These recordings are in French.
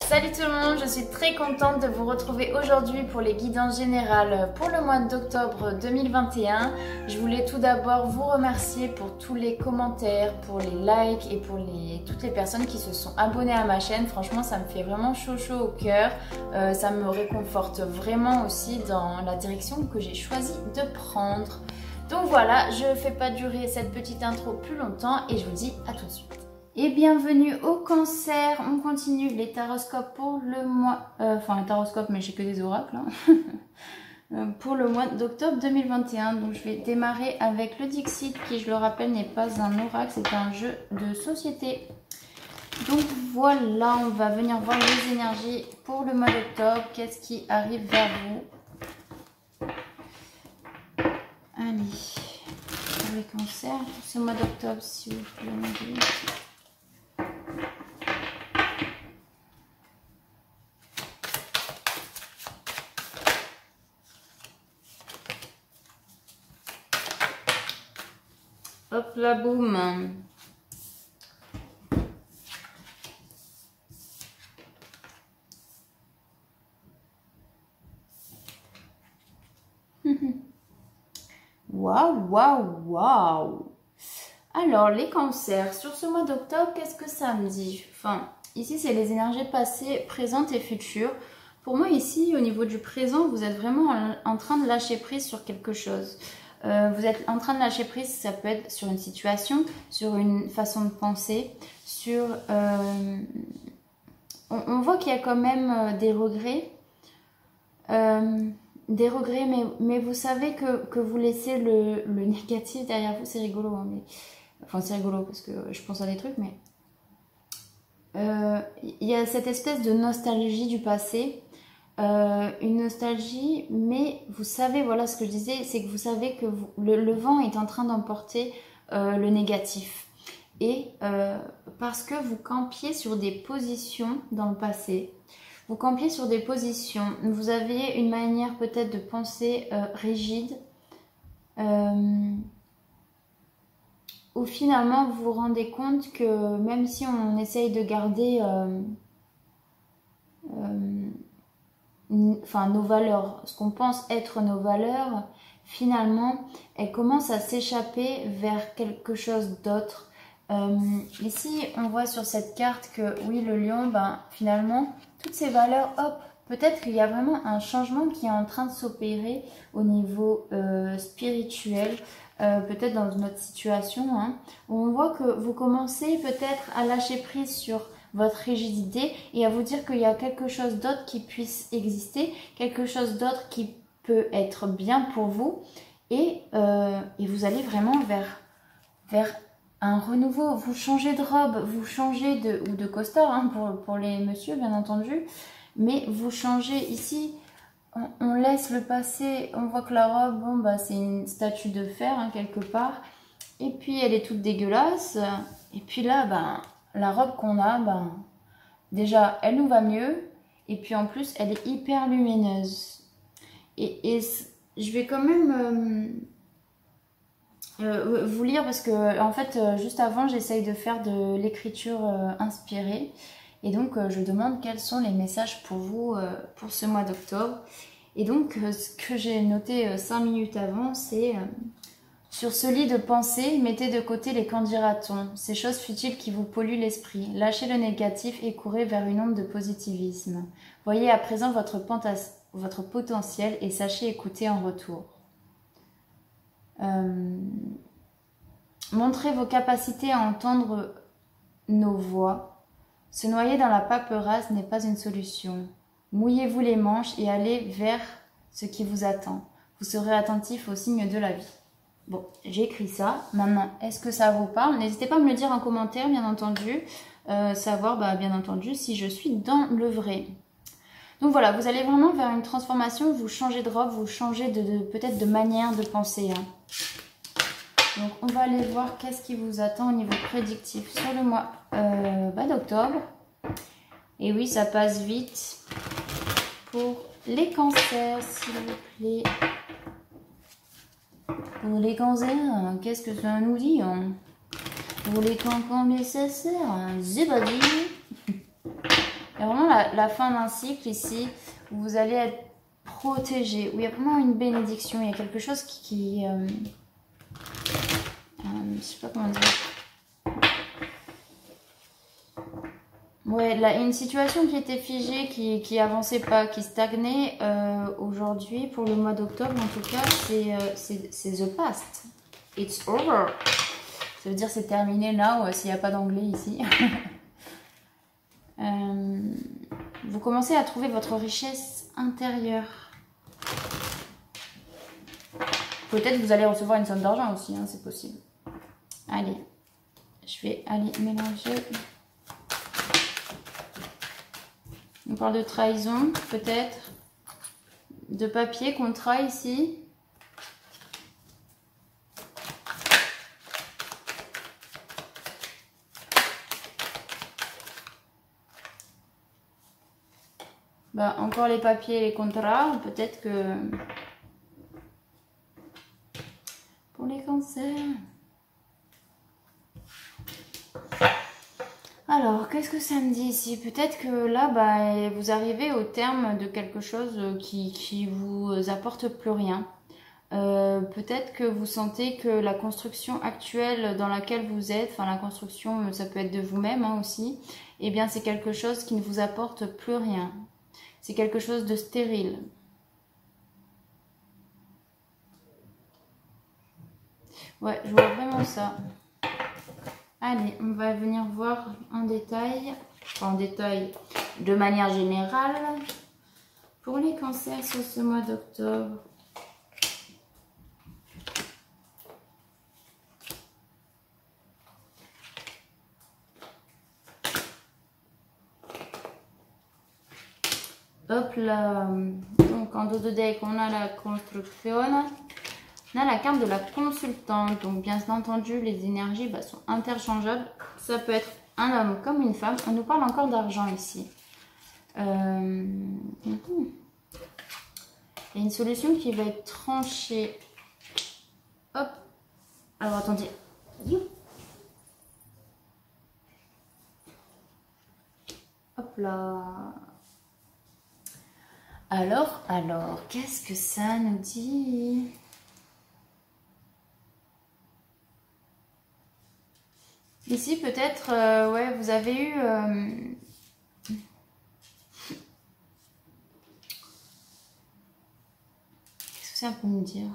Salut tout le monde, je suis très contente de vous retrouver aujourd'hui pour les guidances générales pour le mois d'octobre 2021. Je voulais tout d'abord vous remercier pour tous les commentaires, pour les likes et pour toutes les personnes qui se sont abonnées à ma chaîne. Franchement, ça me fait vraiment chaud au cœur. Ça me réconforte vraiment aussi dans la direction que j'ai choisi de prendre. Donc voilà, je ne fais pas durer cette petite intro plus longtemps et je vous dis à tout de suite. Et bienvenue au Cancer, on continue les taroscopes pour le mois, enfin les taroscopes mais j'ai que des oracles, hein. Pour le mois d'octobre 2021. Donc je vais démarrer avec le Dixit qui, je le rappelle, n'est pas un oracle, c'est un jeu de société. Donc voilà, on va venir voir les énergies pour le mois d'octobre, qu'est-ce qui arrive vers vous. Allez, pour les cancers, ce mois d'octobre, si vous pouvez me dire. Hop là, boum. Waouh, waouh, waouh. Alors, les cancers, sur ce mois d'octobre, qu'est-ce que ça me dit? Enfin, ici, c'est les énergies passées, présentes et futures. Pour moi, ici, au niveau du présent, vous êtes vraiment en train de lâcher prise sur quelque chose. Vous êtes en train de lâcher prise, ça peut être sur une situation, sur une façon de penser, sur... on voit qu'il y a quand même des regrets. Mais vous savez que vous laissez le négatif derrière vous. C'est rigolo, hein, mais... Enfin, c'est rigolo parce que je pense à des trucs, mais... Il y a cette espèce de nostalgie du passé. Une nostalgie, mais vous savez, voilà ce que je disais, c'est que vous savez que le vent est en train d'emporter le négatif. Et parce que vous campiez sur des positions dans le passé, vous campiez sur des positions, vous aviez une manière peut-être de penser rigide, où finalement vous vous rendez compte que même si on essaye de garder enfin nos valeurs, ce qu'on pense être nos valeurs, finalement elles commencent à s'échapper vers quelque chose d'autre. Ici on voit sur cette carte que oui, le lion, ben finalement toutes ces valeurs, hop, peut-être qu'il y a vraiment un changement qui est en train de s'opérer au niveau spirituel, peut-être dans notre situation, hein, où on voit que vous commencez peut-être à lâcher prise sur votre rigidité et à vous dire qu'il y a quelque chose d'autre qui puisse exister, quelque chose d'autre qui peut être bien pour vous, et vous allez vraiment vers un renouveau. Vous changez de robe, vous changez de costard, hein, pour les messieurs bien entendu, mais vous changez ici. On laisse le passé, on voit que la robe, bon bah c'est une statue de fer, hein, quelque part, et puis elle est toute dégueulasse, et puis là ben la robe qu'on a, ben déjà elle nous va mieux, et puis en plus elle est hyper lumineuse. Et je vais quand même vous lire, parce que en fait juste avant j'essaye de faire de l'écriture inspirée. Et donc, je demande quels sont les messages pour vous pour ce mois d'octobre. Et donc, ce que j'ai noté 5 minutes avant, c'est sur ce lit de pensée, mettez de côté les qu'en dira-t-on, ces choses futiles qui vous polluent l'esprit. Lâchez le négatif et courez vers une onde de positivisme. Voyez à présent votre potentiel et sachez écouter en retour. Montrez vos capacités à entendre nos voix. Se noyer dans la paperasse n'est pas une solution. Mouillez-vous les manches et allez vers ce qui vous attend. Vous serez attentif aux signes de la vie. Bon, j'ai écrit ça. Maintenant, est-ce que ça vous parle? N'hésitez pas à me le dire en commentaire, bien entendu. Savoir, bah, bien entendu, si je suis dans le vrai. Donc voilà, vous allez vraiment vers une transformation. Vous changez de robe, vous changez peut-être de manière de penser, hein. Donc on va aller voir qu'est-ce qui vous attend au niveau prédictif sur le mois d'octobre. Et oui, ça passe vite pour les cancers, s'il vous plaît. Pour les cancers, qu'est-ce que ça nous dit, hein? Pour les cancans nécessaires, c'est pas dit. Il y a vraiment la fin d'un cycle ici où vous allez être protégé, où il y a vraiment une bénédiction, il y a quelque chose qui je sais pas comment dire. Ouais, là, une situation qui était figée, qui avançait pas, qui stagnait aujourd'hui, pour le mois d'octobre en tout cas, c'est the past. It's over. Ça veut dire c'est terminé là, s'il n'y a pas d'anglais ici. Vous commencez à trouver votre richesse intérieure. Peut-être que vous allez recevoir une somme d'argent aussi, hein, c'est possible. Allez, je vais aller mélanger. On parle de trahison, peut-être. De papier, contrat ici. Bah, encore les papiers et les contrats. Peut-être que... Pour les cancers... Alors, qu'est-ce que ça me dit ici? Peut-être que là, bah, vous arrivez au terme de quelque chose qui vous apporte plus rien. Peut-être que vous sentez que la construction actuelle dans laquelle vous êtes, enfin la construction, ça peut être de vous-même hein, aussi, eh bien c'est quelque chose qui ne vous apporte plus rien. C'est quelque chose de stérile. Ouais, je vois vraiment ça. Allez, on va venir voir en détail, enfin en détail, de manière générale, pour les cancers sur ce mois d'octobre. Hop là, donc en dos de deck, on a la construction. On a la carte de la consultante, donc bien entendu les énergies sont interchangeables. Ça peut être un homme comme une femme. On nous parle encore d'argent ici. Il y a une solution qui va être tranchée. Hop. Alors attendez. Hop là. Alors, qu'est-ce que ça nous dit ? Ici, peut-être, ouais, vous avez eu... Qu'est-ce que ça peut me dire?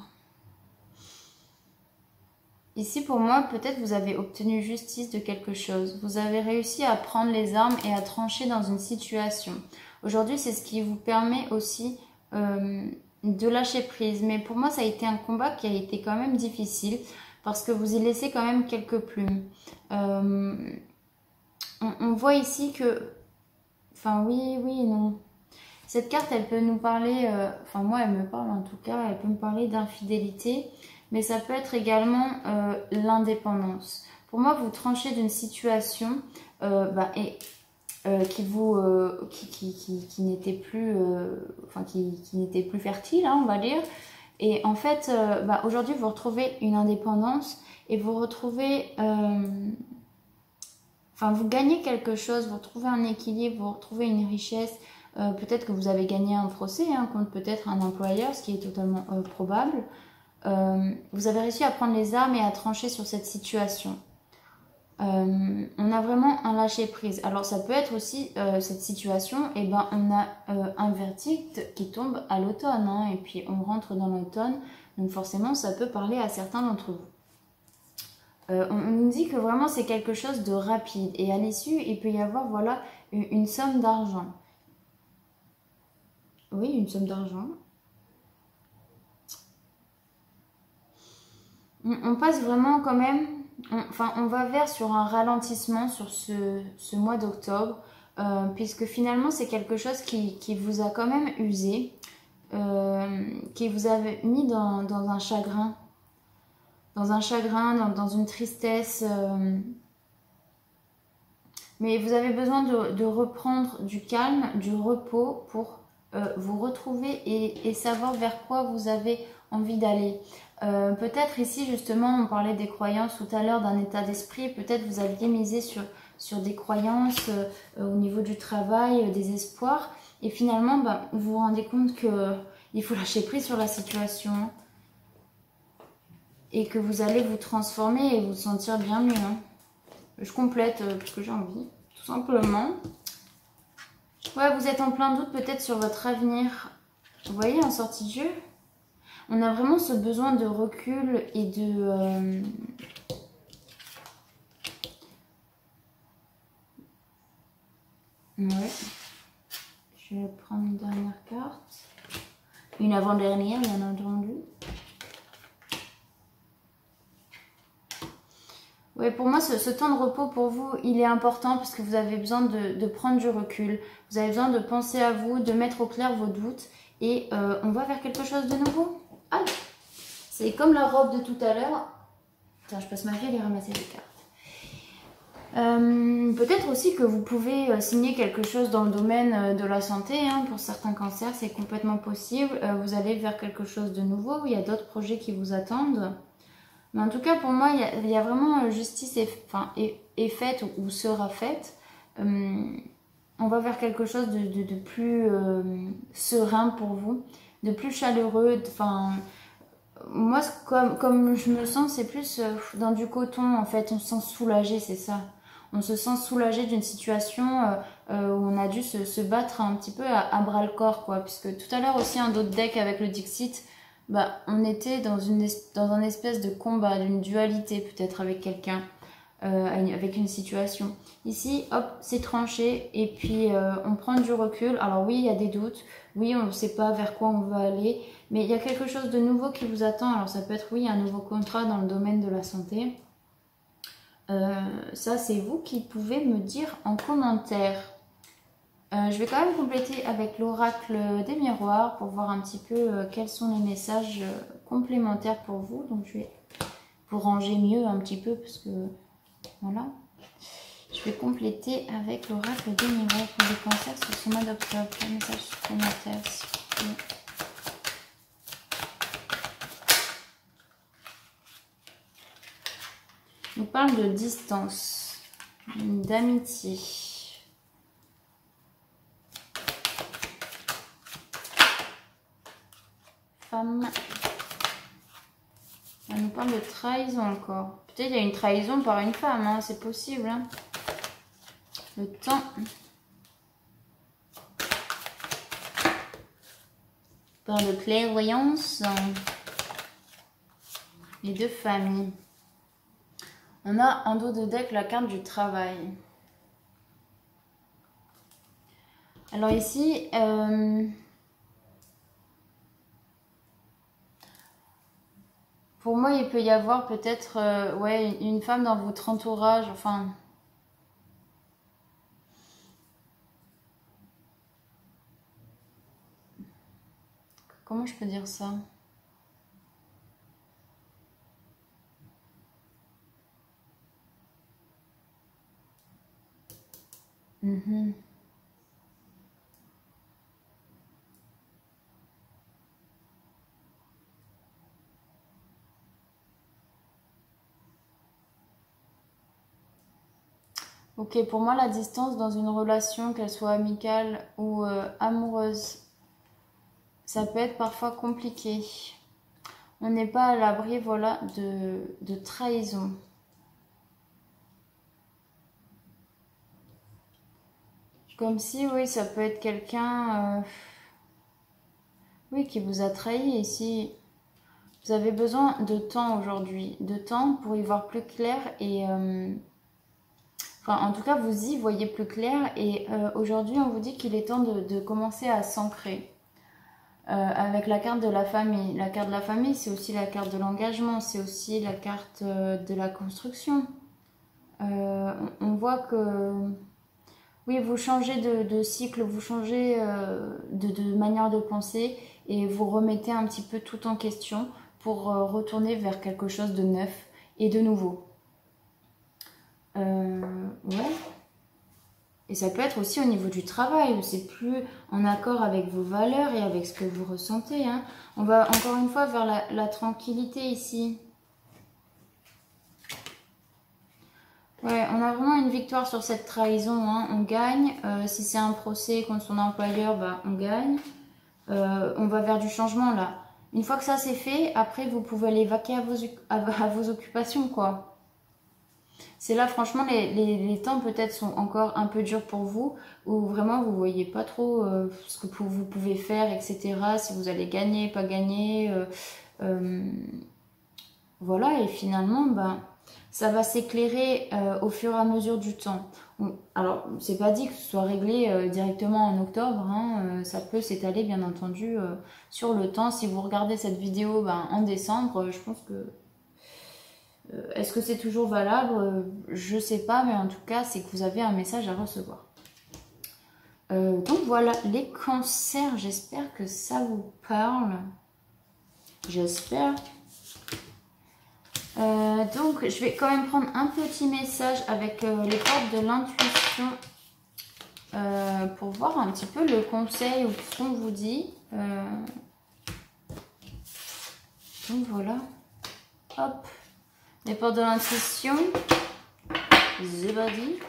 Ici, pour moi, peut-être vous avez obtenu justice de quelque chose. Vous avez réussi à prendre les armes et à trancher dans une situation. Aujourd'hui, c'est ce qui vous permet aussi de lâcher prise. Mais pour moi, ça a été un combat qui a été quand même difficile. Parce que vous y laissez quand même quelques plumes. On voit ici que... Enfin, oui et non. Cette carte, elle peut nous parler... Enfin, moi, elle me parle en tout cas. Elle peut me parler d'infidélité. Mais ça peut être également l'indépendance. Pour moi, vous tranchez d'une situation qui n'était plus... Enfin, qui n'était plus fertile, hein, on va dire. Et en fait, aujourd'hui, vous retrouvez une indépendance et vous retrouvez... vous gagnez quelque chose, vous retrouvez un équilibre, vous retrouvez une richesse. Peut-être que vous avez gagné un procès contre peut-être un employeur, ce qui est totalement probable. Vous avez réussi à prendre les armes et à trancher sur cette situation. On a vraiment un lâcher-prise. Alors ça peut être aussi cette situation, on a un verdict qui tombe à l'automne, hein, et puis on rentre dans l'automne, donc forcément ça peut parler à certains d'entre vous. On nous dit que vraiment c'est quelque chose de rapide, et à l'issue il peut y avoir voilà une somme d'argent. Oui, une somme d'argent. On passe vraiment quand même... on va vers sur un ralentissement sur ce mois d'octobre, puisque finalement c'est quelque chose qui vous a quand même usé, qui vous a mis dans un chagrin, dans une tristesse, mais vous avez besoin de reprendre du calme, du repos pour vous retrouver et savoir vers quoi vous avez envie d'aller. Peut-être ici justement on parlait des croyances tout à l'heure, d'un état d'esprit, peut-être vous aviez misé sur sur des croyances au niveau du travail, des espoirs. Et finalement, vous vous rendez compte qu'il faut lâcher prise sur la situation et que vous allez vous transformer et vous sentir bien mieux. Hein. Je complète parce que j'ai envie, tout simplement. Ouais, vous êtes en plein doute peut-être sur votre avenir. Vous voyez, en sortie de jeu, on a vraiment ce besoin de recul et de... Ouais. Je vais prendre une dernière carte. Une avant-dernière, bien entendu. Oui, pour moi, ce temps de repos pour vous, il est important parce que vous avez besoin de prendre du recul. Vous avez besoin de penser à vous, de mettre au clair vos doutes. Et on va vers quelque chose de nouveau. Allez, c'est comme la robe de tout à l'heure. Tiens, je passe ma vie à aller ramasser les cartes. Peut-être aussi que vous pouvez signer quelque chose dans le domaine de la santé. Hein. Pour certains cancers, c'est complètement possible. Vous allez vers quelque chose de nouveau. Il y a d'autres projets qui vous attendent. Mais en tout cas, pour moi, il y a vraiment justice est faite ou sera faite. On va vers quelque chose de plus serein pour vous, de plus chaleureux. Moi, comme je me sens, c'est plus dans du coton, en fait. On se sent soulagé, c'est ça. On se sent soulagé d'une situation où on a dû se battre un petit peu à bras-le-corps, quoi. Puisque tout à l'heure aussi, un autre deck avec le Dixit, on était dans un espèce de combat, d'une dualité peut-être avec quelqu'un, avec une situation. Ici, hop, c'est tranché et puis on prend du recul. Alors oui, il y a des doutes, oui, on ne sait pas vers quoi on veut aller, mais il y a quelque chose de nouveau qui vous attend. Alors ça peut être, oui, un nouveau contrat dans le domaine de la santé. Ça, c'est vous qui pouvez me dire en commentaire. Je vais quand même compléter avec l'oracle des miroirs pour voir un petit peu quels sont les messages complémentaires pour vous. Donc je vais vous ranger mieux un petit peu parce que voilà. Je vais compléter avec l'oracle des miroirs pour les cancers sur ce mois d'octobre. Quel message supplémentaire s'il vous plaît. On parle de distance, d'amitié. Femme. On nous parle de trahison encore. Peut-être il y a une trahison par une femme, hein, c'est possible. Hein. Le temps. On parle de clairvoyance. Les deux familles. On a en dos de deck la carte du travail. Alors ici, pour moi, il peut y avoir peut-être ouais, une femme dans votre entourage, enfin... Comment je peux dire ça? Ok, pour moi, la distance dans une relation, qu'elle soit amicale ou amoureuse, ça peut être parfois compliqué. On n'est pas à l'abri, voilà, de trahison. Comme si, oui, ça peut être quelqu'un oui, qui vous a trahi ici. Vous avez besoin de temps aujourd'hui, de temps pour y voir plus clair et... Enfin, en tout cas, vous y voyez plus clair et aujourd'hui, on vous dit qu'il est temps de commencer à s'ancrer. Avec la carte de la famille. La carte de la famille, c'est aussi la carte de l'engagement, c'est aussi la carte de la construction. On voit que... Oui, vous changez de cycle, vous changez de manière de penser et vous remettez un petit peu tout en question pour retourner vers quelque chose de neuf et de nouveau. Ouais. Et ça peut être aussi au niveau du travail, où c'est plus en accord avec vos valeurs et avec ce que vous ressentez. Hein. On va encore une fois vers la tranquillité ici. Ouais, on a vraiment une victoire sur cette trahison, hein. On gagne. Si c'est un procès contre son employeur, bah, on gagne. On va vers du changement là. Une fois que ça c'est fait, après vous pouvez aller vaquer à vos occupations, quoi. C'est là, franchement, les temps peut-être sont encore un peu durs pour vous, où vraiment vous voyez pas trop ce que vous pouvez faire, etc. Si vous allez gagner, pas gagner. Voilà, et finalement, ben, ça va s'éclairer au fur et à mesure du temps. Alors, c'est pas dit que ce soit réglé directement en octobre, hein, ça peut s'étaler bien entendu sur le temps. Si vous regardez cette vidéo ben, en décembre, je pense que est-ce que c'est toujours valable? Je sais pas, mais en tout cas, c'est que vous avez un message à recevoir. Donc voilà, les cancers, j'espère que ça vous parle. J'espère. Donc, je vais quand même prendre un petit message avec les portes de l'intuition pour voir un petit peu le conseil ou ce qu'on vous dit. Donc voilà. Hop. Les portes de l'intuition. The body.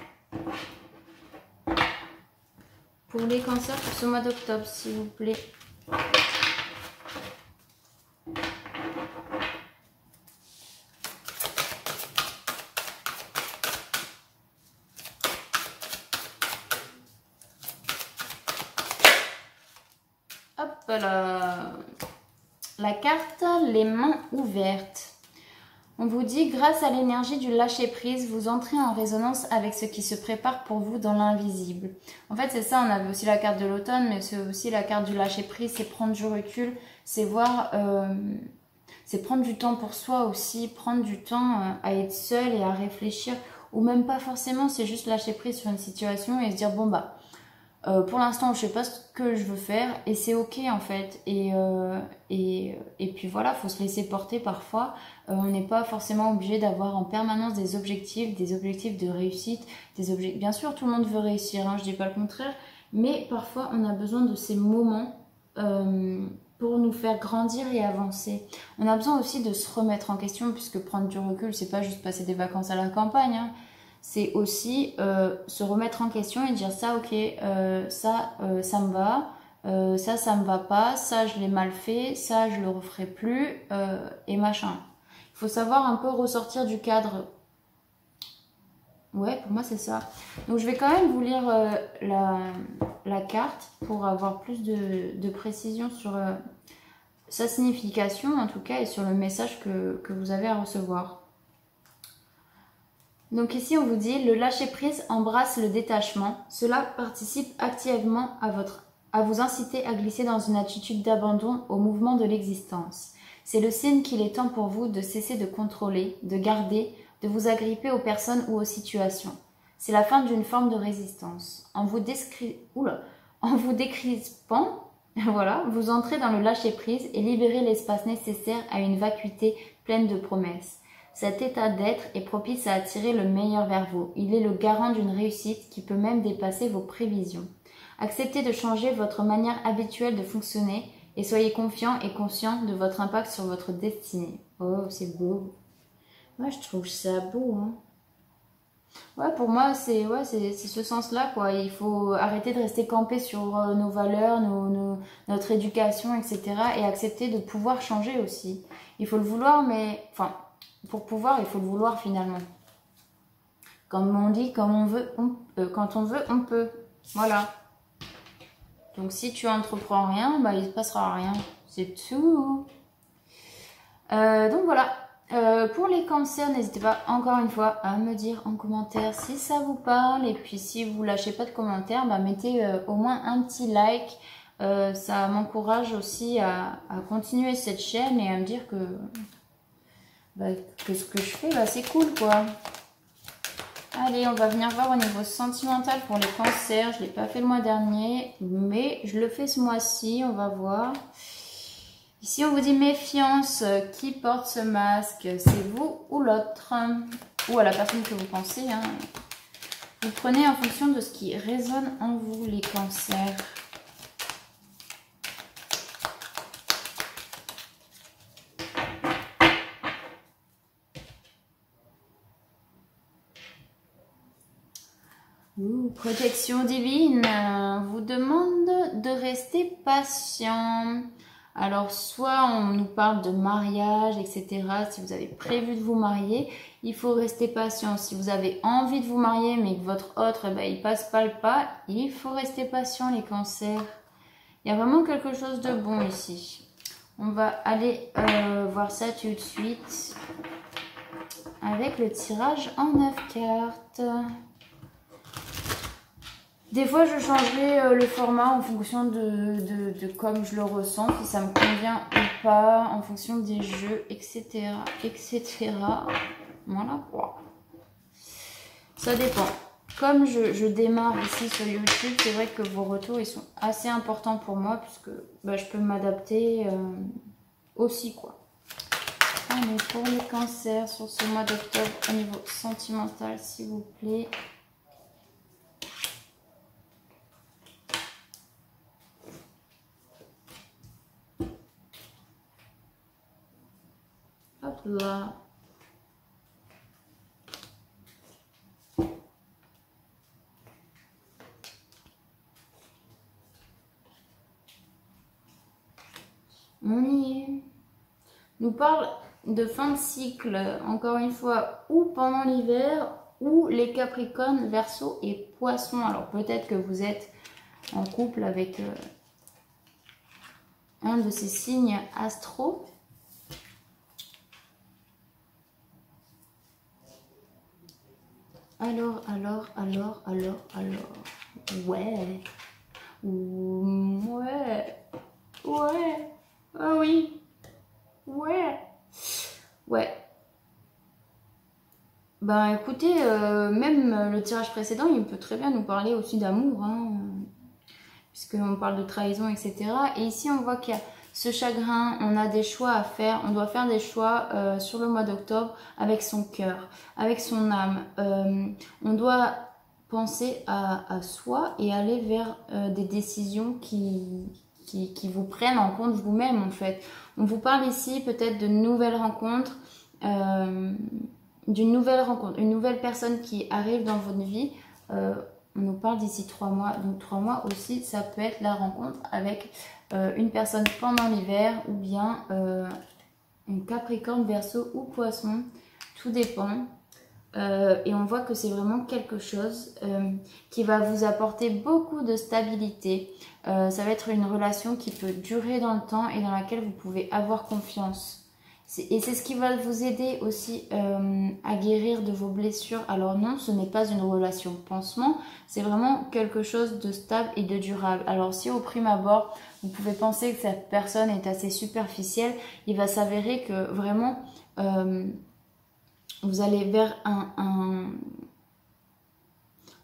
Pour les cancers pour ce mois d'octobre, s'il vous plaît. Hop là. La carte, les mains ouvertes. On vous dit, grâce à l'énergie du lâcher-prise, vous entrez en résonance avec ce qui se prépare pour vous dans l'invisible. En fait, c'est ça, on avait aussi la carte de l'automne, mais c'est aussi la carte du lâcher-prise, c'est prendre du recul, c'est voir, c'est prendre du temps pour soi aussi, prendre du temps à être seul et à réfléchir, ou même pas forcément, c'est juste lâcher-prise sur une situation et se dire, bon bah, pour l'instant, je sais pas ce que je veux faire et c'est ok en fait. Et puis voilà, faut se laisser porter parfois. On n'est pas forcément obligé d'avoir en permanence des objectifs de réussite, Bien sûr, tout le monde veut réussir, hein, je dis pas le contraire, mais parfois on a besoin de ces moments pour nous faire grandir et avancer. On a besoin aussi de se remettre en question, puisque prendre du recul, c'est pas juste passer des vacances à la campagne, hein. C'est aussi se remettre en question et dire ça, ok, ça me va, ça me va pas, ça je l'ai mal fait, ça je le referai plus, et machin. Il faut savoir un peu ressortir du cadre. Ouais, pour moi c'est ça. Donc je vais quand même vous lire la carte pour avoir plus de précision sur sa signification en tout cas et sur le message que vous avez à recevoir. Donc ici on vous dit, le lâcher-prise embrasse le détachement. Cela participe activement à vous inciter à glisser dans une attitude d'abandon au mouvement de l'existence. C'est le signe qu'il est temps pour vous de cesser de contrôler, de garder, de vous agripper aux personnes ou aux situations. C'est la fin d'une forme de résistance. En vous décrispant, voilà, vous entrez dans le lâcher-prise et libérez l'espace nécessaire à une vacuité pleine de promesses. Cet état d'être est propice à attirer le meilleur vers vous. Il est le garant d'une réussite qui peut même dépasser vos prévisions. Acceptez de changer votre manière habituelle de fonctionner et soyez confiant et conscient de votre impact sur votre destinée. Oh, c'est beau. Moi, je trouve ça beau, hein. Ouais, pour moi, c'est ce sens-là, quoi. Il faut arrêter de rester campé sur nos valeurs, notre éducation, etc. et accepter de pouvoir changer aussi. Il faut le vouloir, mais... Enfin, pour pouvoir, il faut le vouloir finalement. Comme on dit, quand on veut, on peut. Voilà. Donc si tu entreprends rien, bah, il ne se passera rien. C'est tout. Donc voilà. Pour les cancers, n'hésitez pas encore une fois à me dire en commentaire si ça vous parle. Et puis si vous lâchez pas de commentaires, bah, mettez au moins un petit like. Ça m'encourage aussi à continuer cette chaîne et à me dire que ce que je fais, c'est cool quoi. Allez, on va venir voir au niveau sentimental pour les cancers. Je ne l'ai pas fait le mois dernier, mais je le fais ce mois-ci, on va voir. Ici, on vous dit méfiance. Qui porte ce masque? C'est vous ou l'autre? Ou à la personne que vous pensez, hein. Vous prenez en fonction de ce qui résonne en vous, les cancers. Protection divine vous demande de rester patient. Alors, soit on nous parle de mariage, etc. Si vous avez prévu de vous marier, il faut rester patient. Si vous avez envie de vous marier, mais que votre autre, eh ben, il passe pas le pas, il faut rester patient, les cancers. Il y a vraiment quelque chose de bon ici. On va aller voir ça tout de suite avec le tirage en 9 cartes. Des fois, je changerai le format en fonction de comme je le ressens, si ça me convient ou pas, en fonction des jeux, etc. etc. Voilà. Ça dépend. Comme je démarre ici sur YouTube, c'est vrai que vos retours ils sont assez importants pour moi, puisque bah, je peux m'adapter aussi, quoi. Allez, pour les cancers sur ce mois d'octobre au niveau sentimental, s'il vous plaît. Hop là. On y est. Nous parle de fin de cycle, encore une fois, ou pendant l'hiver, ou les Capricornes, Verseau et Poissons. Alors peut-être que vous êtes en couple avec un de ces signes astro. Alors. Ouais. Ouais. Ah oui. Ouais. Ben écoutez, même le tirage précédent, il peut très bien nous parler aussi d'amour, hein, puisqu'on parle de trahison, etc. Et ici, on voit qu'il y a ce chagrin, on a des choix à faire, on doit faire des choix sur le mois d'octobre avec son cœur, avec son âme. On doit penser à soi et aller vers des décisions qui vous prennent en compte vous-même, en fait. On vous parle ici peut-être de nouvelles rencontres, d'une nouvelle rencontre, une nouvelle personne qui arrive dans votre vie. On nous parle d'ici 3 mois. Donc 3 mois aussi, ça peut être la rencontre avec une personne pendant l'hiver ou bien une Capricorne, Verseau ou Poisson. Tout dépend. Et on voit que c'est vraiment quelque chose qui va vous apporter beaucoup de stabilité. Ça va être une relation qui peut durer dans le temps et dans laquelle vous pouvez avoir confiance. Et c'est ce qui va vous aider aussi à guérir de vos blessures. Alors non, ce n'est pas une relation pansement, c'est vraiment quelque chose de stable et de durable. Alors si au prime abord, vous pouvez penser que cette personne est assez superficielle, il va s'avérer que vraiment vous allez vers un...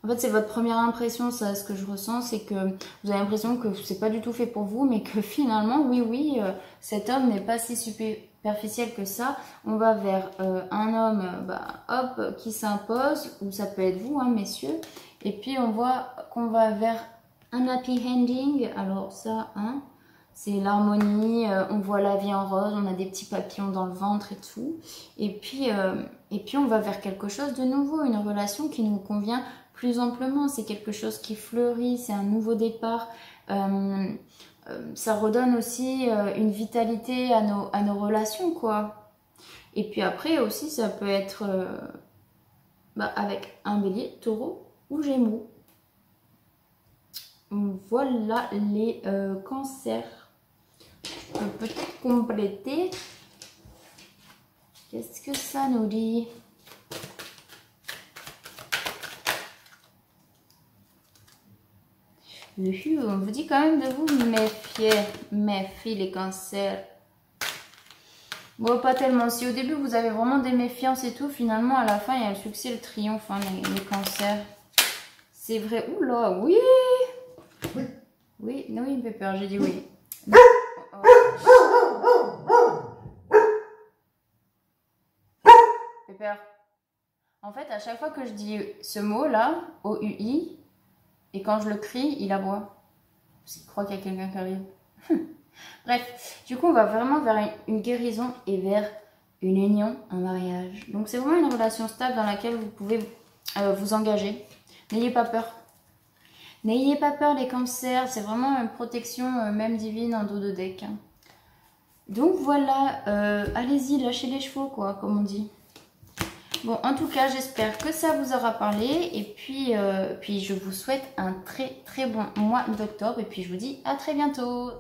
En fait, c'est votre première impression, ça, ce que je ressens, c'est que vous avez l'impression que c'est pas du tout fait pour vous, mais que finalement, oui, cet homme n'est pas si superficiel que ça. On va vers un homme, qui s'impose, ou ça peut être vous, hein, messieurs. Et puis, on voit qu'on va vers un happy ending. Alors ça, hein, c'est l'harmonie, on voit la vie en rose, on a des petits papillons dans le ventre et tout. Et puis on va vers quelque chose de nouveau, une relation qui nous convient plus amplement. C'est quelque chose qui fleurit, c'est un nouveau départ. Ça redonne aussi une vitalité à nos relations, quoi. Et puis après aussi, ça peut être avec un bélier, taureau ou gémeaux. Voilà les cancers. Je peux peut-être compléter. Qu'est-ce que ça nous dit? On vous dit quand même de vous méfier. Méfiez les cancers. Bon, pas tellement. Si au début vous avez vraiment des méfiances et tout, finalement à la fin il y a le succès, le triomphe, hein, les cancers. C'est vrai. Oula, oui. Oui, non, il me fait peur, j'ai dit oui. Peur. En fait, à chaque fois que je dis ce mot-là, O-U-I, et quand je le crie, il aboie. Parce qu'il croit qu'il y a quelqu'un qui arrive. Bref, du coup, on va vraiment vers une guérison et vers une union, un mariage. Donc, c'est vraiment une relation stable dans laquelle vous pouvez vous engager. N'ayez pas peur. N'ayez pas peur les cancers, c'est vraiment une protection même divine en dos de deck. Donc voilà, allez-y, lâchez les chevaux quoi, comme on dit. Bon, en tout cas, j'espère que ça vous aura parlé. Et puis je vous souhaite un très très bon mois d'octobre. Et puis je vous dis à très bientôt.